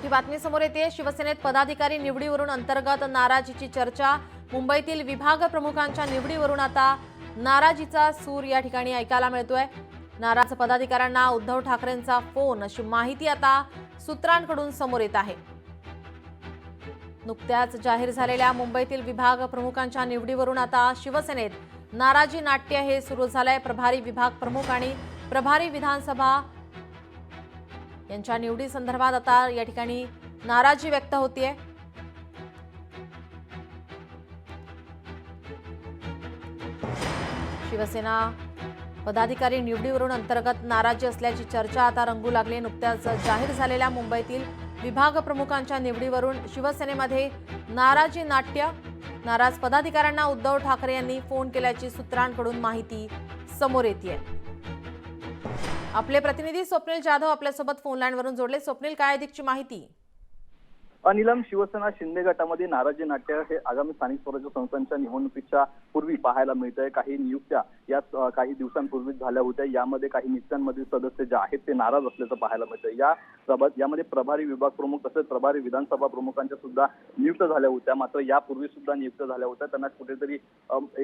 मोठी बातमी समोर येते। शिवसेनेत पदाधिकारी निवडीवरून अंतर्गत नाराजीची चर्चा। मुंबईतील विभाग प्रमुखांच्या निवडीवरून आता नाराजीचा सूर या ठिकाणी ऐकायला मिळतोय। नाराज पदाधिकाऱ्यांना उद्धव ठाकरेंचा फोन अशी माहिती आता सूत्रांकडून समोर येत आहे। नुकत्याच जाहीर झालेल्या मुंबईतील विभाग प्रमुखांच्या निवडीवरून आता शिवसेनेत नाराजी नाट्य हे सुरू झालंय। प्रभारी विभाग प्रमुख आणि प्रभारी विधानसभा यांच्या निवडी संदर्भात आता या ठिकाणी नाराजी व्यक्त होतीये। शिवसेना पदाधिकारी निवडीवरून अंतर्गत नाराजी असल्याची चर्चा आता रंगू लागली। नुकत्याच जाहीर झालेल्या मुंबईतील विभाग प्रमुखांच्या निवडीवरून शिवसेनेमध्ये नाराजी नाट्य। नाराज पदाधिकाऱ्यांना उद्धव ठाकरे यांनी फोन केल्याची सूत्रांकडून माहिती समोर येतेय। आपले प्रतिनिधी स्वप्नील जाधव आपल्यासोबत फोन लाईनवरून जोडले। स्वप्नील, काय अधिकची माहिती? नीलम, शिवसेना शिंदे गटामध्ये नाराजी नाट्य हे आगामी स्थानिक स्वराज्य संस्थांच्या निवडणुकीच्या पूर्वी पाहायला मिळतंय। काही नियुक्त्या या काही दिवसांपूर्वीच झाल्या होत्या। यामध्ये काही नियुक्त्यांमधील सदस्य जे आहेत ते नाराज असल्याचं पाहायला मिळतंय। यामध्ये प्रभारी विभाग प्रमुख तसेच प्रभारी विधानसभा प्रमुखांच्या सुद्धा नियुक्त झाल्या होत्या। मात्र यापूर्वी सुद्धा नियुक्त झाल्या होत्या। त्यांना कुठेतरी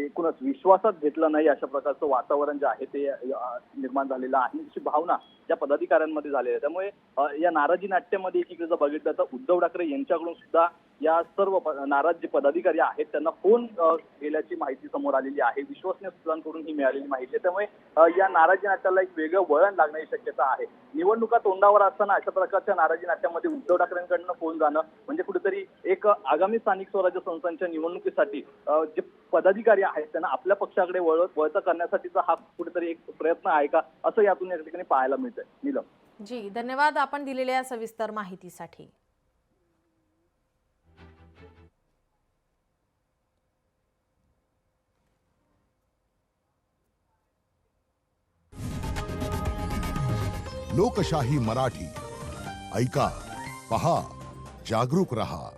एकूणच विश्वासात घेतलं नाही अशा प्रकारचं वातावरण जे आहे ते निर्माण झालेलं आहे, अशी भावना या पदाधिकाऱ्यांमध्ये झालेली आहे। त्यामुळे या नाराजी नाट्यामध्ये एकीकडे जर बघितलं तर उद्धव ठाकरे यांच्याकडून सुद्धा या सर्व नाराज जे पदाधिकारी आहेत त्यांना फोन केल्याची माहिती समोर आलेली आहे। विश्वसनीय सूत्रांकडून ही मिळालेली माहिती आहे। त्यामुळे या नाराजी नाट्याला एक वेगळं वळण लागण्याची शक्यता आहे। निवडणुका तोंडावर असताना अशा प्रकारच्या नाराजी नाट्यामध्ये उद्धव ठाकरेंकडनं फोन जाणं म्हणजे कुठेतरी एक आगामी स्थानिक स्वराज्य संस्थांच्या निवडणुकीसाठी जे पदाधिकारी आहेत त्यांना आपल्या पक्षाकडे वळता करण्यासाठीचा हा कुठेतरी एक प्रयत्न आहे का, असं यातून या ठिकाणी पाहायला मिळतंय। नीलम जी, धन्यवाद आपण दिलेल्या सविस्तर माहितीसाठी। लोकशाही मराठी ऐका, पहा, जागरूक रहा।